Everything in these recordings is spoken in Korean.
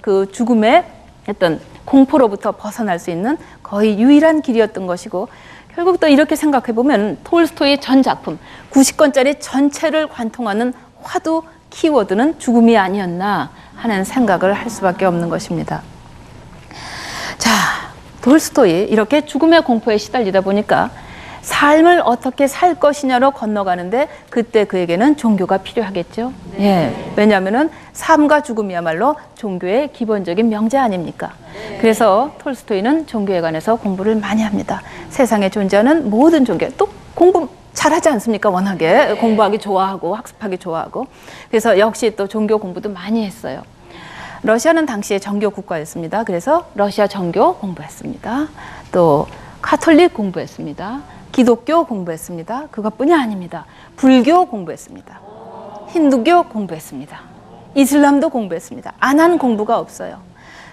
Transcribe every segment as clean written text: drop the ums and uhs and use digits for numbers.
그 죽음의 어떤 공포로부터 벗어날 수 있는 거의 유일한 길이었던 것이고, 결국 또 이렇게 생각해 보면 톨스토이의 전 작품 90권짜리 전체를 관통하는 화두 키워드는 죽음이 아니었나 하는 생각을 할 수밖에 없는 것입니다. 자, 톨스토이 이렇게 죽음의 공포에 시달리다 보니까 삶을 어떻게 살 것이냐로 건너가는데 그때 그에게는 종교가 필요하겠죠. 예, 왜냐하면은 삶과 죽음이야말로 종교의 기본적인 명제 아닙니까? 그래서 톨스토이는 종교에 관해서 공부를 많이 합니다. 세상에 존재하는 모든 종교, 또 공부 잘하지 않습니까? 워낙에 공부하기 좋아하고 학습하기 좋아하고. 그래서 역시 또 종교 공부도 많이 했어요. 러시아는 당시에 정교 국가였습니다. 그래서 러시아 정교 공부했습니다. 또 카톨릭 공부했습니다. 기독교 공부했습니다. 그것뿐이 아닙니다. 불교 공부했습니다. 힌두교 공부했습니다. 이슬람도 공부했습니다. 안 한 공부가 없어요.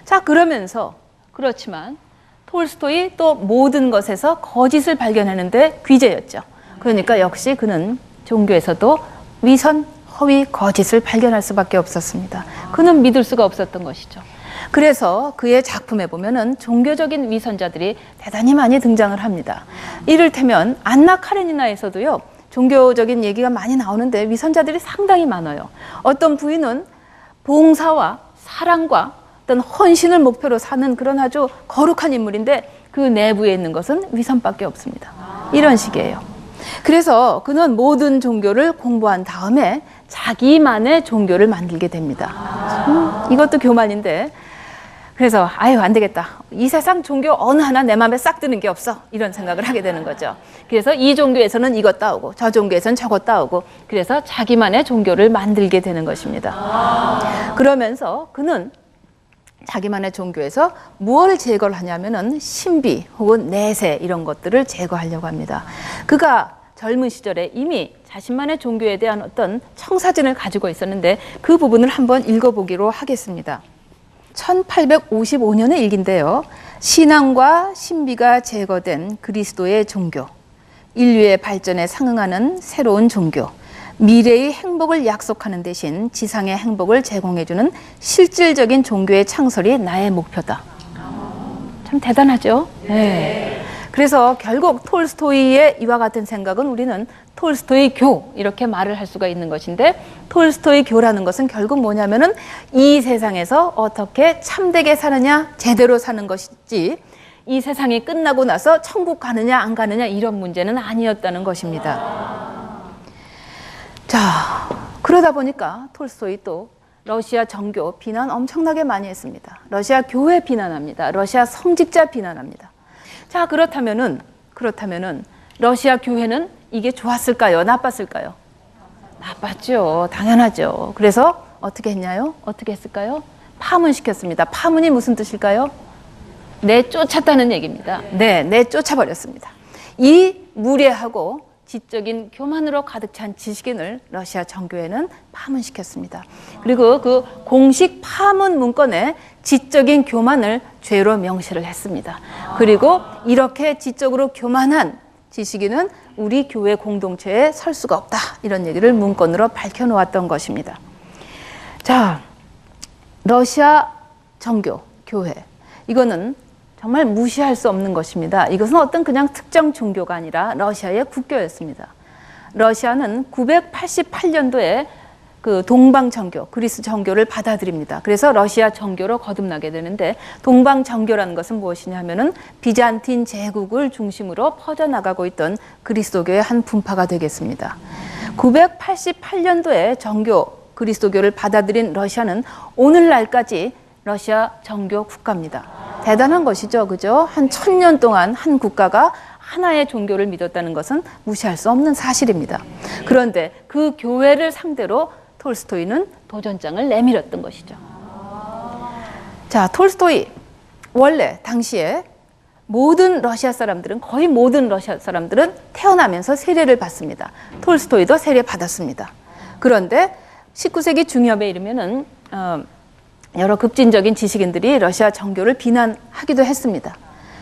자, 그러면서 그렇지만 톨스토이 또 모든 것에서 거짓을 발견하는데 귀재였죠. 그러니까 역시 그는 종교에서도 위선, 허위, 거짓을 발견할 수밖에 없었습니다. 그는 믿을 수가 없었던 것이죠. 그래서 그의 작품에 보면은 종교적인 위선자들이 대단히 많이 등장을 합니다. 이를테면 안나 카레니나에서도요, 종교적인 얘기가 많이 나오는데 위선자들이 상당히 많아요. 어떤 부인은 봉사와 사랑과 어떤 헌신을 목표로 사는 그런 아주 거룩한 인물인데 그 내부에 있는 것은 위선밖에 없습니다. 이런 식이에요. 그래서 그는 모든 종교를 공부한 다음에 자기만의 종교를 만들게 됩니다. 이것도 교만인데, 그래서 아유 안 되겠다. 이 세상 종교 어느 하나 내 마음에 싹 드는 게 없어. 이런 생각을 하게 되는 거죠. 그래서 이 종교에서는 이것 따오고 저 종교에서는 저것 따오고, 그래서 자기만의 종교를 만들게 되는 것입니다. 그러면서 그는 자기만의 종교에서 무엇을 제거를 하냐면은 신비 혹은 내세 이런 것들을 제거하려고 합니다. 그가 젊은 시절에 이미 자신만의 종교에 대한 어떤 청사진을 가지고 있었는데 그 부분을 한번 읽어보기로 하겠습니다. 1855년의 일기인데요. 신앙과 신비가 제거된 그리스도의 종교, 인류의 발전에 상응하는 새로운 종교, 미래의 행복을 약속하는 대신 지상의 행복을 제공해주는 실질적인 종교의 창설이 나의 목표다. 참 대단하죠? 네. 그래서 결국 톨스토이의 이와 같은 생각은 우리는 톨스토이 교 이렇게 말을 할 수가 있는 것인데, 톨스토이 교라는 것은 결국 뭐냐면은 이 세상에서 어떻게 참되게 사느냐, 제대로 사는 것이지 이 세상이 끝나고 나서 천국 가느냐 안 가느냐 이런 문제는 아니었다는 것입니다. 자, 그러다 보니까 톨스토이 또 러시아 정교 비난 엄청나게 많이 했습니다. 러시아 교회 비난합니다. 러시아 성직자 비난합니다. 자, 그렇다면은 러시아 교회는 이게 좋았을까요? 나빴을까요? 나빴죠. 당연하죠. 그래서 어떻게 했냐요? 어떻게 했을까요? 파문시켰습니다. 파문이 무슨 뜻일까요? 내쫓았다는 얘기입니다. 네, 내쫓아버렸습니다. 이 무례하고 지적인 교만으로 가득 찬 지식인을 러시아 정교회는 파문시켰습니다. 그리고 그 공식 파문 문건에 지적인 교만을 죄로 명시를 했습니다. 그리고 이렇게 지적으로 교만한 지식인은 우리 교회 공동체에 설 수가 없다. 이런 얘기를 문건으로 밝혀놓았던 것입니다. 자, 러시아 정교, 교회. 이거는 정말 무시할 수 없는 것입니다. 이것은 어떤 그냥 특정 종교가 아니라 러시아의 국교였습니다. 러시아는 988년도에 그 동방 정교, 그리스 정교를 받아들입니다. 그래서 러시아 정교로 거듭나게 되는데, 동방 정교라는 것은 무엇이냐 하면은 비잔틴 제국을 중심으로 퍼져나가고 있던 그리스도교의 한 분파가 되겠습니다. 988년도에 정교, 그리스도교를 받아들인 러시아는 오늘날까지 러시아 정교 국가입니다. 대단한 것이죠. 그죠? 한 1000년 동안 한 국가가 하나의 종교를 믿었다는 것은 무시할 수 없는 사실입니다. 그런데 그 교회를 상대로 톨스토이는 도전장을 내밀었던 것이죠. 자, 톨스토이 원래 당시에 모든 러시아 사람들은, 거의 모든 러시아 사람들은 태어나면서 세례를 받습니다. 톨스토이도 세례 받았습니다. 그런데 19세기 중엽에 이르면은 여러 급진적인 지식인들이 러시아 정교를 비난하기도 했습니다.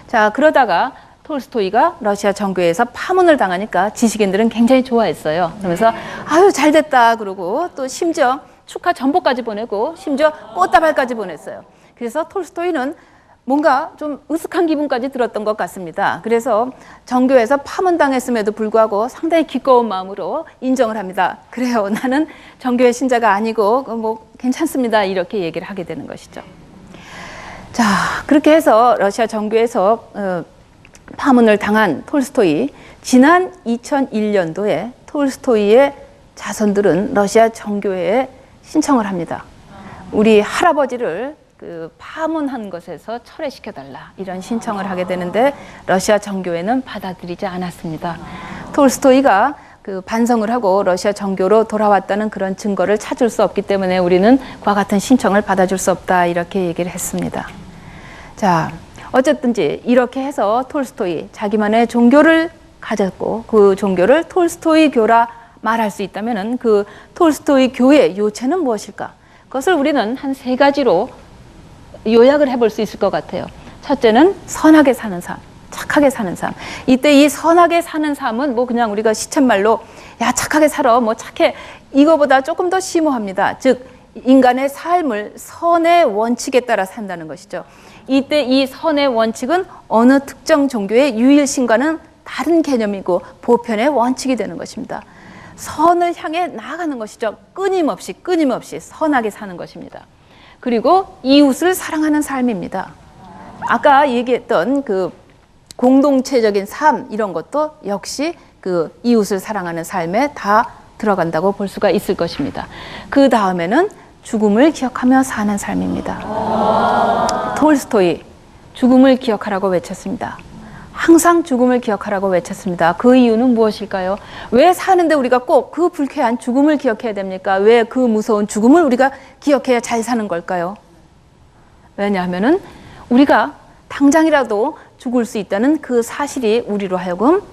자, 그러다가 톨스토이가 러시아 정교에서 파문을 당하니까 지식인들은 굉장히 좋아했어요. 그러면서 아유 잘 됐다 그러고, 또 심지어 축하 전보까지 보내고 심지어 꽃다발까지 보냈어요. 그래서 톨스토이는 뭔가 좀 으슥한 기분까지 들었던 것 같습니다. 그래서 정교에서 파문당했음에도 불구하고 상당히 기꺼운 마음으로 인정을 합니다. 그래요, 나는 정교의 신자가 아니고 뭐 괜찮습니다, 이렇게 얘기를 하게 되는 것이죠. 자, 그렇게 해서 러시아 정교에서 파문을 당한 톨스토이, 지난 2001년도에 톨스토이의 자손들은 러시아 정교회에 신청을 합니다. 우리 할아버지를 그 파문한 것에서 철회시켜달라, 이런 신청을 하게 되는데 러시아 정교회는 받아들이지 않았습니다. 톨스토이가 그 반성을 하고 러시아 정교로 돌아왔다는 그런 증거를 찾을 수 없기 때문에 우리는 그와 같은 신청을 받아줄 수 없다, 이렇게 얘기를 했습니다. 자, 어쨌든지 이렇게 해서 톨스토이 자기만의 종교를 가졌고 그 종교를 톨스토이 교라 말할 수 있다면은 그 톨스토이 교의 요체는 무엇일까? 그것을 우리는 한 3가지로 요약을 해볼 수 있을 것 같아요. 첫째는 선하게 사는 삶, 착하게 사는 삶. 이때 이 선하게 사는 삶은 뭐 그냥 우리가 시쳇말로 야 착하게 살아, 뭐 착해, 이거보다 조금 더 심오합니다. 즉 인간의 삶을 선의 원칙에 따라 산다는 것이죠. 이때 이 선의 원칙은 어느 특정 종교의 유일신과는 다른 개념이고 보편의 원칙이 되는 것입니다. 선을 향해 나아가는 것이죠. 끊임없이 선하게 사는 것입니다. 그리고 이웃을 사랑하는 삶입니다. 아까 얘기했던 그 공동체적인 삶, 이런 것도 역시 그 이웃을 사랑하는 삶에 다 들어간다고 볼 수가 있을 것입니다. 그 다음에는 죽음을 기억하며 사는 삶입니다. 톨스토이, 죽음을 기억하라고 외쳤습니다. 항상 죽음을 기억하라고 외쳤습니다. 그 이유는 무엇일까요? 왜 사는데 우리가 꼭 그 불쾌한 죽음을 기억해야 됩니까? 왜 그 무서운 죽음을 우리가 기억해야 잘 사는 걸까요? 왜냐하면은 우리가 당장이라도 죽을 수 있다는 그 사실이 우리로 하여금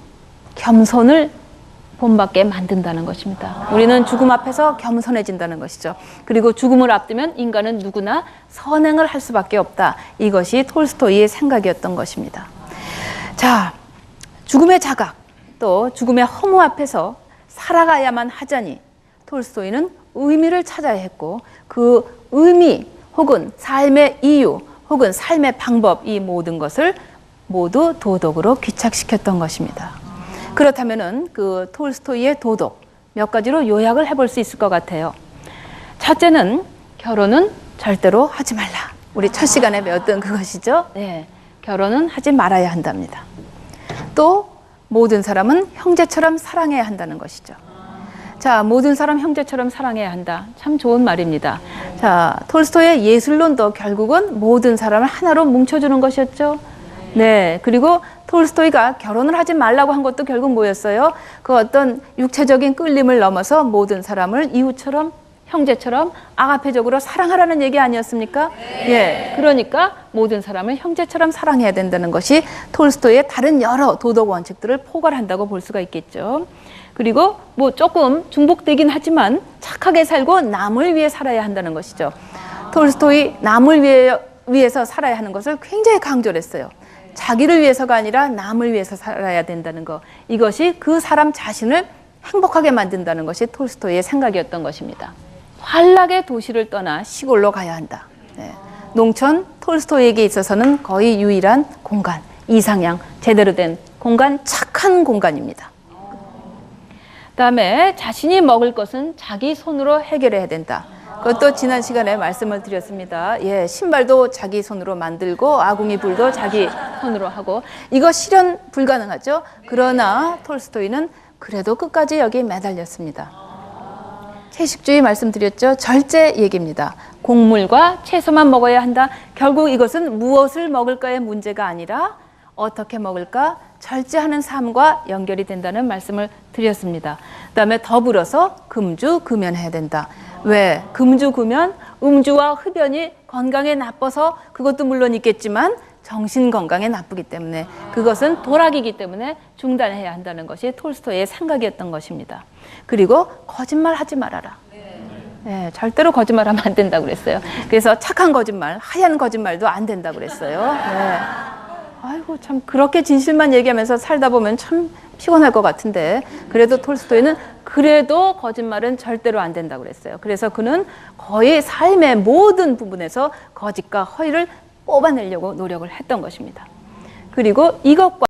겸손을 본받게 만든다는 것입니다. 우리는 죽음 앞에서 겸손해진다는 것이죠. 그리고 죽음을 앞두면 인간은 누구나 선행을 할 수밖에 없다. 이것이 톨스토이의 생각이었던 것입니다. 자, 죽음의 자각, 또 죽음의 허무 앞에서 살아가야만 하자니 톨스토이는 의미를 찾아야 했고 그 의미 혹은 삶의 이유 혹은 삶의 방법, 이 모든 것을 모두 도덕으로 귀착시켰던 것입니다. 그렇다면은 그 톨스토이의 도덕 몇 가지로 요약을 해볼 수 있을 것 같아요. 첫째는 결혼은 절대로 하지 말라. 우리 첫 시간에 배웠던 그것이죠. 네, 결혼은 하지 말아야 한답니다. 또 모든 사람은 형제처럼 사랑해야 한다는 것이죠. 자, 모든 사람 형제처럼 사랑해야 한다. 참 좋은 말입니다. 자, 톨스토이의 예술론도 결국은 모든 사람을 하나로 뭉쳐주는 것이었죠. 네, 그리고 톨스토이가 결혼을 하지 말라고 한 것도 결국 뭐였어요? 그 어떤 육체적인 끌림을 넘어서 모든 사람을 이웃처럼, 형제처럼 아가페적으로 사랑하라는 얘기 아니었습니까? 예, 그러니까 모든 사람을 형제처럼 사랑해야 된다는 것이 톨스토이의 다른 여러 도덕 원칙들을 포괄한다고 볼 수가 있겠죠. 그리고 뭐 조금 중복되긴 하지만 착하게 살고 남을 위해 살아야 한다는 것이죠. 톨스토이 남을 위해서 살아야 하는 것을 굉장히 강조를 했어요. 자기를 위해서가 아니라 남을 위해서 살아야 된다는 것. 이것이 그 사람 자신을 행복하게 만든다는 것이 톨스토이의 생각이었던 것입니다. 환락의 도시를 떠나 시골로 가야 한다. 네. 농촌, 톨스토이에게 있어서는 거의 유일한 공간, 이상향, 제대로 된 공간, 착한 공간입니다. 그다음에 자신이 먹을 것은 자기 손으로 해결해야 된다. 그것도 지난 시간에 말씀을 드렸습니다. 예, 신발도 자기 손으로 만들고 아궁이 불도 자기 손으로 하고, 이거 실현 불가능하죠. 그러나 톨스토이는 그래도 끝까지 여기에 매달렸습니다. 채식주의 말씀드렸죠. 절제 얘기입니다. 곡물과 채소만 먹어야 한다. 결국 이것은 무엇을 먹을까의 문제가 아니라 어떻게 먹을까, 절제하는 삶과 연결이 된다는 말씀을 드렸습니다. 그다음에 더불어서 금주, 금연해야 된다. 왜? 금주, 금연, 음주와 흡연이 건강에 나빠서 그것도 물론 있겠지만 정신 건강에 나쁘기 때문에, 그것은 도락이기 때문에 중단해야 한다는 것이 톨스토이의 생각이었던 것입니다. 그리고 거짓말하지 말아라. 네, 절대로 거짓말하면 안 된다고 그랬어요. 그래서 착한 거짓말, 하얀 거짓말도 안 된다고 그랬어요. 네. 아이고, 참 그렇게 진실만 얘기하면서 살다 보면 참 피곤할 것 같은데, 그래도 톨스토이는 그래도 거짓말은 절대로 안 된다고 그랬어요. 그래서 그는 거의 삶의 모든 부분에서 거짓과 허위를 뽑아내려고 노력을 했던 것입니다. 그리고 이것과